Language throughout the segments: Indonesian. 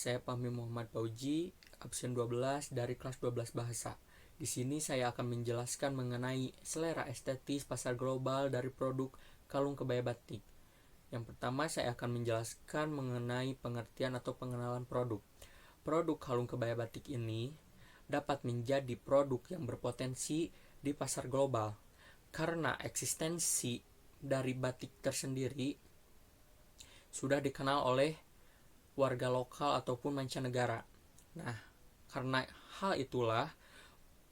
saya Fahmi Muhammad Fauji, absen 12 dari kelas 12 bahasa. Di sini saya akan menjelaskan mengenai selera estetis pasar global dari produk kalung kebaya batik. Yang pertama, saya akan menjelaskan mengenai pengertian atau pengenalan produk. Produk kalung kebaya batik ini dapat menjadi produk yang berpotensi di pasar global karena eksistensi dari batik tersendiri sudah dikenal oleh warga lokal ataupun mancanegara. Nah, karena hal itulah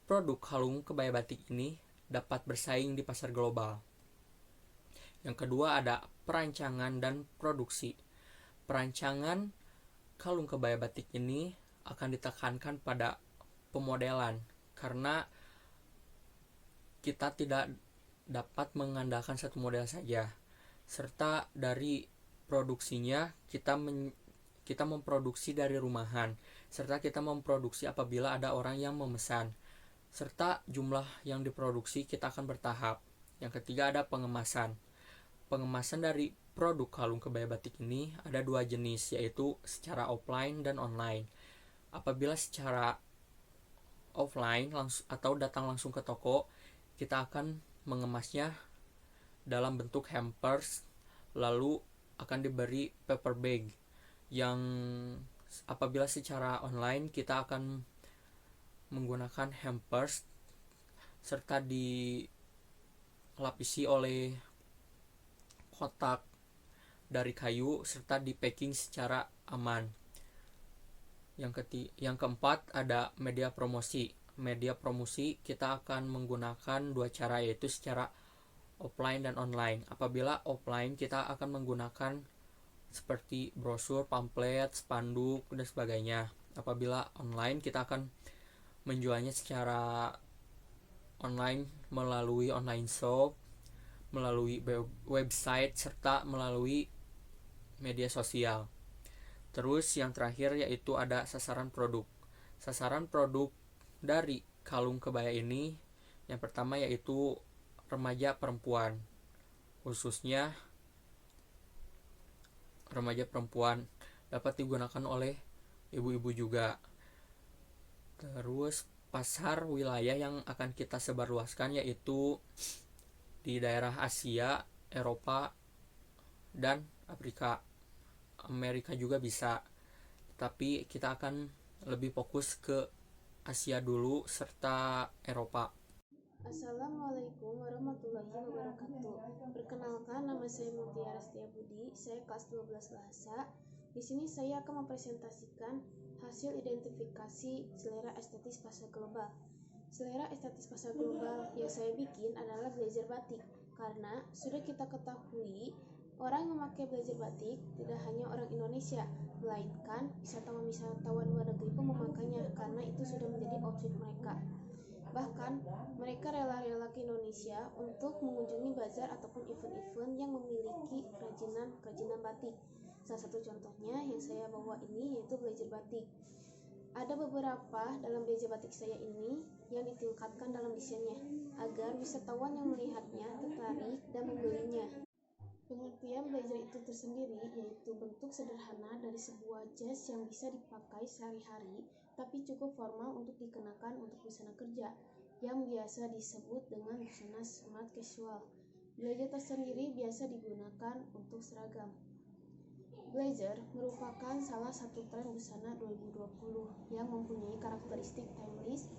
produk kalung kebaya batik ini dapat bersaing di pasar global. Yang kedua ada perancangan dan produksi. Perancangan kalung kebaya batik ini akan ditekankan pada pemodelan karena kita tidak dapat mengandalkan satu model saja. Serta dari produksinya kita memproduksi dari rumahan, serta kita memproduksi apabila ada orang yang memesan, serta jumlah yang diproduksi kita akan bertahap. Yang ketiga ada pengemasan. Pengemasan dari produk kalung kebaya batik ini ada dua jenis, yaitu secara offline dan online. Apabila secara offline atau datang langsung ke toko, kita akan mengemasnya dalam bentuk hampers, lalu akan diberi paper bag. Yang apabila secara online kita akan menggunakan hampers serta dilapisi oleh kotak dari kayu serta di packing secara aman. Yang keempat ada media promosi. Media promosi kita akan menggunakan dua cara, yaitu secara offline dan online. Apabila offline kita akan menggunakan seperti brosur, pamflet, spanduk, dan sebagainya. Apabila online kita akan menjualnya secara online melalui online shop, melalui website, serta melalui media sosial. Terus yang terakhir yaitu ada sasaran produk. Sasaran produk dari kalung kebaya ini yang pertama yaitu remaja perempuan, khususnya remaja perempuan, dapat digunakan oleh ibu-ibu juga. Terus pasar wilayah yang akan kita sebarluaskan yaitu di daerah Asia, Eropa, dan Afrika. Amerika juga bisa, tapi kita akan lebih fokus ke Asia dulu serta Eropa. Assalamualaikum warahmatullahi wabarakatuh. Perkenalkan, nama saya Mutiara Setiabudi. Saya kelas 12 bahasa. Di sini saya akan mempresentasikan hasil identifikasi selera estetis pasar global. Selera estetis pasar global yang saya bikin adalah blazer batik, karena sudah kita ketahui orang yang memakai blazer batik tidak hanya orang Indonesia, melainkan wisatawan-wisatawan luar negeri pun memakainya karena itu sudah menjadi outfit mereka. Bahkan mereka rela-rela ke Indonesia untuk mengunjungi bazar ataupun event-event yang memiliki kerajinan batik. Salah satu contohnya yang saya bawa ini yaitu blazer batik. Ada beberapa dalam blazer batik saya ini yang ditingkatkan dalam desainnya agar wisatawan yang melihatnya tertarik dan membelinya. Pengertian blazer itu tersendiri yaitu bentuk sederhana dari sebuah jas yang bisa dipakai sehari-hari tapi cukup formal untuk dikenakan untuk busana kerja, yang biasa disebut dengan busana smart casual. Blazer tersendiri biasa digunakan untuk seragam. Blazer merupakan salah satu tren busana 2020 yang mempunyai karakteristik timeless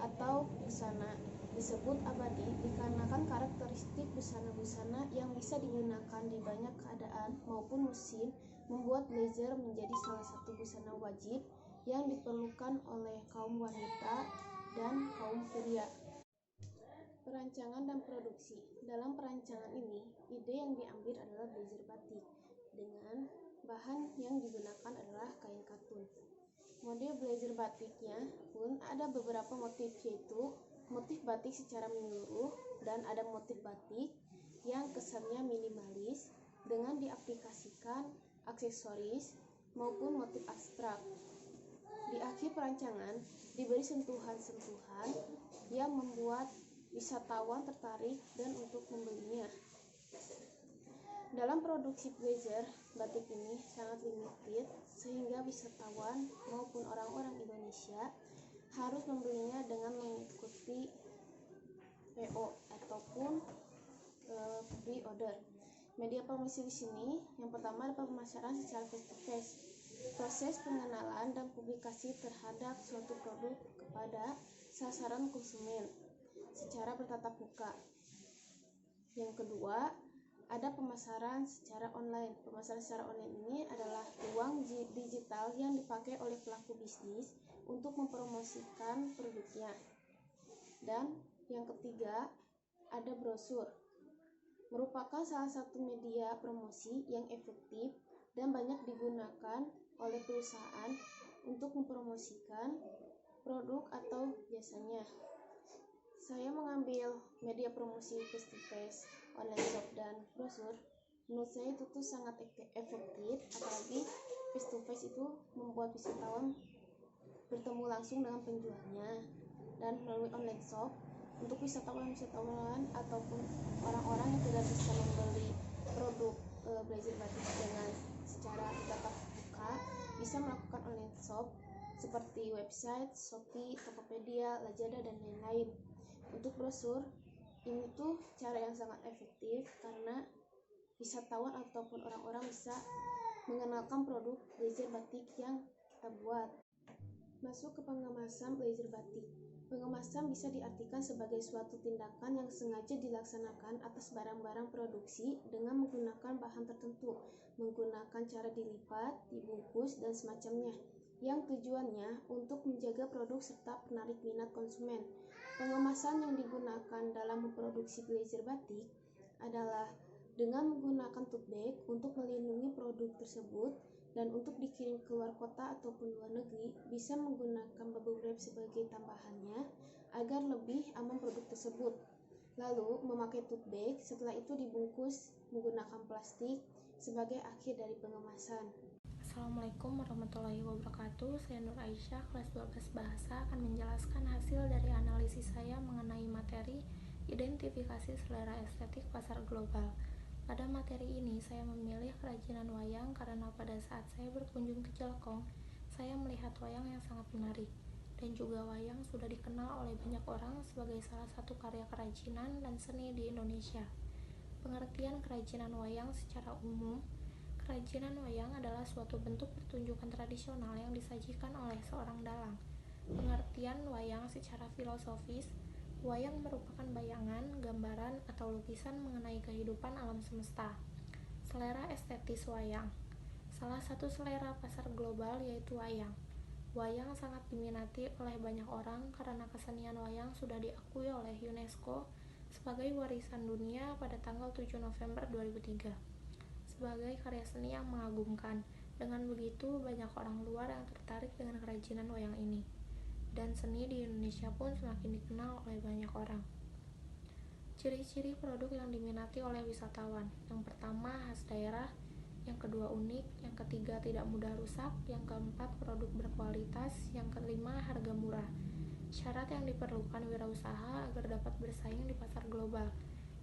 atau busana disebut abadi dikarenakan karakteristik busana-busana yang bisa digunakan di banyak keadaan maupun musim membuat blazer menjadi salah satu busana wajib yang diperlukan oleh kaum wanita dan kaum pria. Perancangan dan produksi. Dalam perancangan ini, ide yang diambil adalah blazer batik dengan bahan yang digunakan adalah kain katun. Model blazer batiknya pun ada beberapa motif, yaitu motif batik secara menyeluruh dan ada motif batik yang kesannya minimalis dengan diaplikasikan aksesoris maupun motif abstrak. Di akhir perancangan diberi sentuhan-sentuhan yang membuat wisatawan tertarik dan untuk membelinya. Dalam produksi blazer batik ini sangat limited sehingga wisatawan maupun orang-orang Indonesia harus membelinya dengan mengikuti PO ataupun pre-order. Media promosi di sini yang pertama adalah pemasaran secara face-to-face. Proses pengenalan dan publikasi terhadap suatu produk kepada sasaran konsumen secara bertatap muka. Yang kedua, ada pemasaran secara online. Pemasaran secara online ini adalah uang digital yang dipakai oleh pelaku bisnis untuk mempromosikan produknya. Dan yang ketiga, ada brosur. Merupakan salah satu media promosi yang efektif dan banyak digunakan oleh perusahaan untuk mempromosikan produk atau jasanya. Saya mengambil media promosi face-to-face, online shop, dan brosur. Menurut saya itu tuh sangat efektif, apalagi face-to-face itu membuat wisatawan bertemu langsung dengan penjualnya. Dan melalui online shop, untuk wisatawan ataupun orang-orang yang tidak bisa membeli produk blazer batik dengan secara tatap muka bisa melakukan online shop seperti website, Shopee, Tokopedia, Lazada, dan lain-lain. Untuk brosur, ini tuh cara yang sangat efektif karena wisatawan ataupun orang-orang bisa mengenalkan produk blazer batik yang kita buat. Masuk ke pengemasan blazer batik. Pengemasan bisa diartikan sebagai suatu tindakan yang sengaja dilaksanakan atas barang-barang produksi dengan menggunakan bahan tertentu, menggunakan cara dilipat, dibungkus, dan semacamnya, yang tujuannya untuk menjaga produk serta menarik minat konsumen. Pengemasan yang digunakan dalam memproduksi blazer batik adalah dengan menggunakan tote bag untuk melindungi produk tersebut, dan untuk dikirim ke luar kota ataupun luar negeri bisa menggunakan bubble wrap sebagai tambahannya agar lebih aman produk tersebut. Lalu memakai tote bag, setelah itu dibungkus menggunakan plastik sebagai akhir dari pengemasan. Assalamualaikum warahmatullahi wabarakatuh. Saya Nur Aisyah, kelas 12 Bahasa, akan menjelaskan hasil dari analisis saya mengenai materi identifikasi selera estetik pasar global. Pada materi ini, saya memilih kerajinan wayang karena pada saat saya berkunjung ke Jelekong, saya melihat wayang yang sangat menarik. Dan juga wayang sudah dikenal oleh banyak orang sebagai salah satu karya kerajinan dan seni di Indonesia. Pengertian kerajinan wayang secara umum: kerajinan wayang adalah suatu bentuk pertunjukan tradisional yang disajikan oleh seorang dalang. Pengertian wayang secara filosofis: wayang merupakan bayangan, gambaran, atau lukisan mengenai kehidupan alam semesta. Selera estetis wayang. Salah satu selera pasar global yaitu wayang. Wayang sangat diminati oleh banyak orang karena kesenian wayang sudah diakui oleh UNESCO sebagai warisan dunia pada tanggal 7 November 2003 sebagai karya seni yang mengagumkan. Dengan begitu, banyak orang luar yang tertarik dengan kerajinan wayang ini. Dan seni di Indonesia pun semakin dikenal oleh banyak orang. Ciri-ciri produk yang diminati oleh wisatawan: yang pertama, khas daerah; yang kedua, unik; yang ketiga, tidak mudah rusak; yang keempat, produk berkualitas; yang kelima, harga murah. Syarat yang diperlukan wirausaha agar dapat bersaing di pasar global: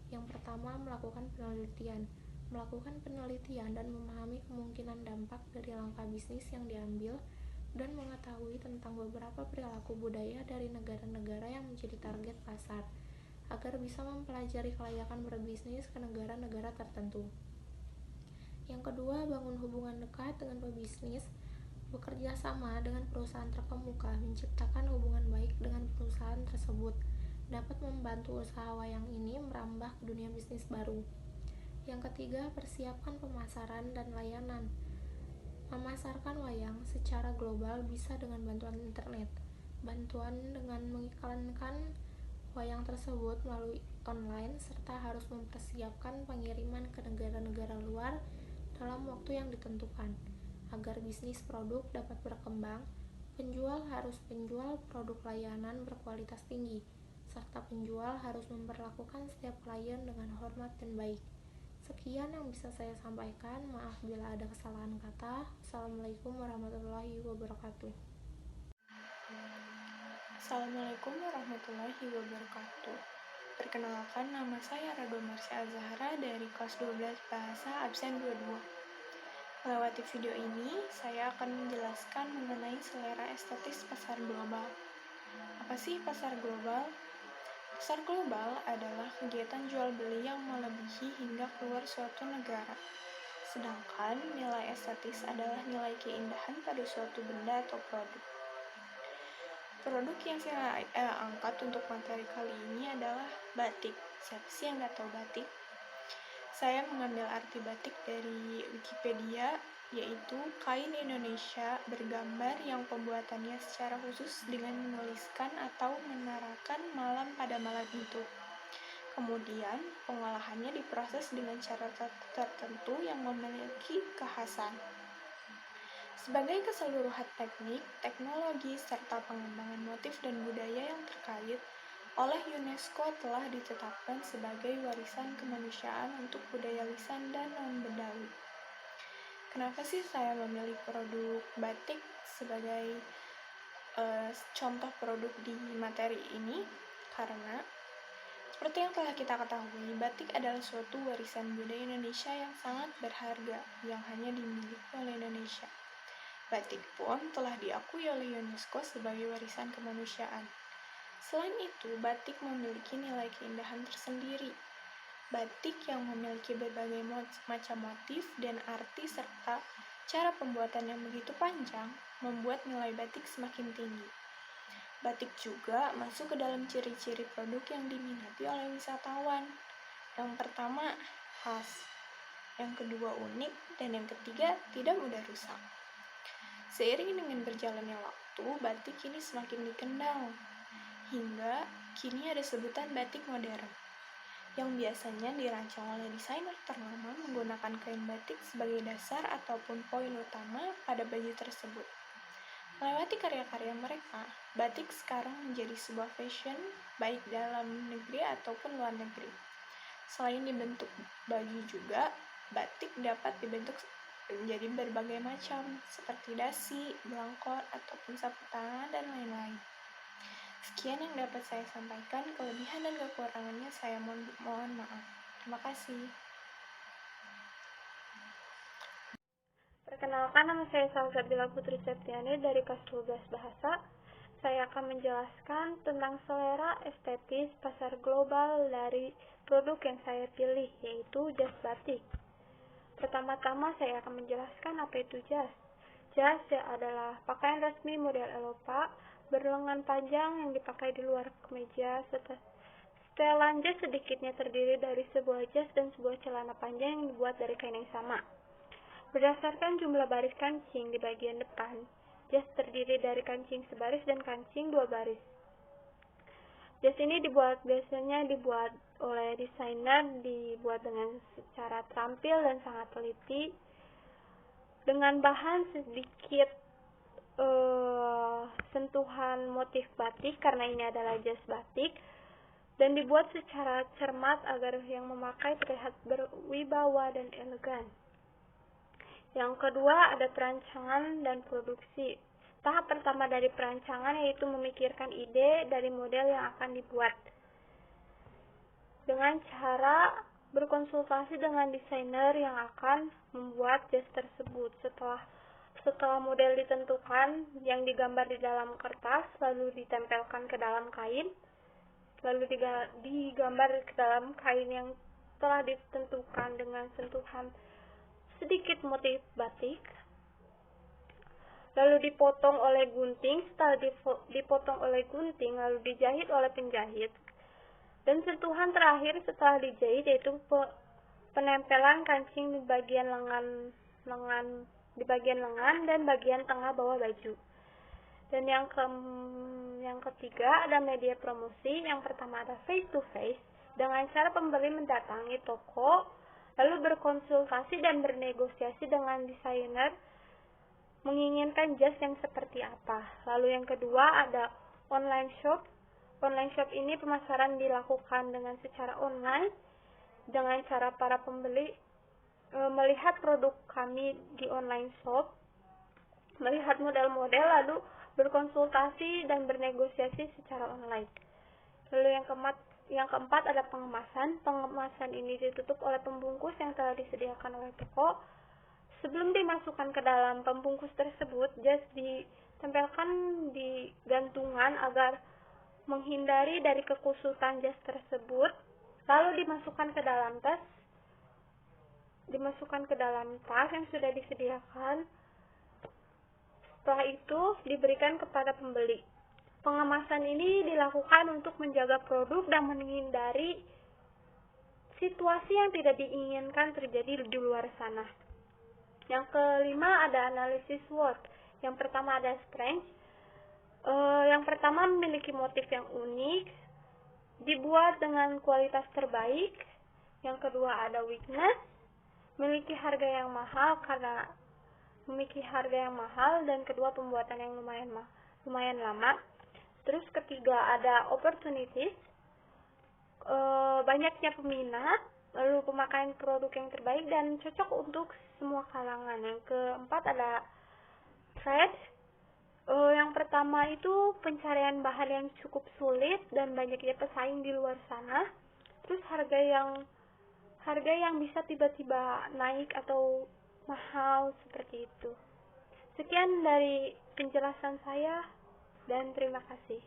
yang pertama, melakukan penelitian dan memahami kemungkinan dampak dari langkah bisnis yang diambil, dan mengetahui tentang beberapa perilaku budaya dari negara-negara yang menjadi target pasar, agar bisa mempelajari kelayakan berbisnis ke negara-negara tertentu. Yang kedua, bangun hubungan dekat dengan pebisnis, bekerja sama dengan perusahaan terkemuka, menciptakan hubungan baik dengan perusahaan tersebut, dapat membantu usaha wayang ini merambah ke dunia bisnis baru. Yang ketiga, persiapkan pemasaran dan layanan. Memasarkan wayang secara global bisa dengan bantuan internet. Bantuan dengan mengiklankan wayang tersebut melalui online, serta harus mempersiapkan pengiriman ke negara-negara luar dalam waktu yang ditentukan. Agar bisnis produk dapat berkembang, penjual harus menjual produk layanan berkualitas tinggi, serta penjual harus memperlakukan setiap klien dengan hormat dan baik. Sekian yang bisa saya sampaikan, maaf bila ada kesalahan kata. Assalamualaikum warahmatullahi wabarakatuh. Assalamualaikum warahmatullahi wabarakatuh. Perkenalkan, nama saya Rado Marsha Azahra dari kelas 12 Bahasa absen 22. Melewati video ini, saya akan menjelaskan mengenai selera estetis pasar global. Apa sih pasar global? Pasar global adalah kegiatan jual beli yang melebihi hingga keluar suatu negara. Sedangkan nilai estetis adalah nilai keindahan pada suatu benda atau produk. Produk yang saya angkat untuk materi kali ini adalah batik. Siapa sih yang nggak tahu batik? Saya mengambil arti batik dari Wikipedia, yaitu kain Indonesia bergambar yang pembuatannya secara khusus dengan menuliskan atau menarakan malam pada malam itu. Kemudian, pengolahannya diproses dengan cara tertentu yang memiliki kekhasan. Sebagai keseluruhan teknik, teknologi, serta pengembangan motif dan budaya yang terkait, oleh UNESCO telah ditetapkan sebagai warisan kemanusiaan untuk budaya lisan dan non-Bedawi. Kenapa sih saya memilih produk batik sebagai contoh produk di materi ini? Karena seperti yang telah kita ketahui, batik adalah suatu warisan budaya Indonesia yang sangat berharga yang hanya dimiliki oleh Indonesia. Batik pun telah diakui oleh UNESCO sebagai warisan kemanusiaan. Selain itu, batik memiliki nilai keindahan tersendiri. Batik yang memiliki berbagai macam motif dan arti serta cara pembuatan yang begitu panjang membuat nilai batik semakin tinggi. Batik juga masuk ke dalam ciri-ciri produk yang diminati oleh wisatawan. Yang pertama, khas. Yang kedua, unik. Dan yang ketiga, tidak mudah rusak. Seiring dengan berjalannya waktu, batik kini semakin dikenal. Hingga kini ada sebutan batik modern, yang biasanya dirancang oleh desainer ternama menggunakan kain batik sebagai dasar ataupun poin utama pada baju tersebut. Melewati karya-karya mereka, batik sekarang menjadi sebuah fashion baik dalam negeri ataupun luar negeri. Selain dibentuk baju juga, batik dapat dibentuk menjadi berbagai macam, seperti dasi, belangkon, ataupun sapu tangan, dan lain-lain. Sekian yang dapat saya sampaikan, kelebihan dan kekurangannya saya mohon maaf. Terima kasih. Perkenalkan, nama saya Salsabila Putri Septiani dari kelas 12 Bahasa. Saya akan menjelaskan tentang selera estetis pasar global dari produk yang saya pilih, yaitu jas batik. Pertama-tama saya akan menjelaskan apa itu jas. Jas adalah pakaian resmi model Eropa berlengan panjang yang dipakai di luar kemeja. Setelan jas sedikitnya terdiri dari sebuah jas dan sebuah celana panjang yang dibuat dari kain yang sama. Berdasarkan jumlah baris kancing di bagian depan, jas terdiri dari kancing sebaris dan kancing dua baris. Jas ini biasanya dibuat oleh desainer, dibuat dengan secara terampil dan sangat teliti, dengan bahan sedikit sentuhan motif batik karena ini adalah jas batik, dan dibuat secara cermat agar yang memakai terlihat berwibawa dan elegan. Yang kedua ada perancangan dan produksi. Tahap pertama dari perancangan yaitu memikirkan ide dari model yang akan dibuat dengan cara berkonsultasi dengan desainer yang akan membuat jas tersebut. Setelah model ditentukan yang digambar di dalam kertas, lalu ditempelkan ke dalam kain, lalu digambar ke dalam kain yang telah ditentukan dengan sentuhan sedikit motif batik, lalu dipotong oleh gunting. Setelah dipotong oleh gunting, lalu dijahit oleh penjahit, dan sentuhan terakhir setelah dijahit yaitu penempelan kancing di bagian lengan dan bagian tengah bawah baju. Dan yang ketiga ada media promosi. Yang pertama ada face to face, dengan cara pembeli mendatangi toko lalu berkonsultasi dan bernegosiasi dengan desainer menginginkan jas yang seperti apa. Lalu yang kedua ada online shop. Online shop ini pemasaran dilakukan dengan secara online, dengan cara para pembeli melihat produk kami di online shop, melihat model-model, lalu berkonsultasi dan bernegosiasi secara online. Lalu yang Yang keempat ada pengemasan. Pengemasan ini ditutup oleh pembungkus yang telah disediakan oleh toko. Sebelum dimasukkan ke dalam pembungkus tersebut, jas ditempelkan di gantungan agar menghindari dari kekusutan jas tersebut. Lalu dimasukkan ke dalam tas yang sudah disediakan. Setelah itu diberikan kepada pembeli. Pengemasan ini dilakukan untuk menjaga produk dan menghindari situasi yang tidak diinginkan terjadi di luar sana. Yang kelima ada analisis SWOT. Yang pertama ada strength. Yang pertama memiliki motif yang unik, dibuat dengan kualitas terbaik. Yang kedua ada weakness, memiliki harga yang mahal dan kedua pembuatan yang lumayan lama. Terus ketiga ada opportunities, banyaknya peminat, lalu pemakaian produk yang terbaik dan cocok untuk semua kalangan. Yang keempat ada threat. Yang pertama itu pencarian bahan yang cukup sulit dan banyaknya pesaing di luar sana. Terus harga yang bisa tiba-tiba naik atau mahal seperti itu. Sekian dari penjelasan saya dan terima kasih.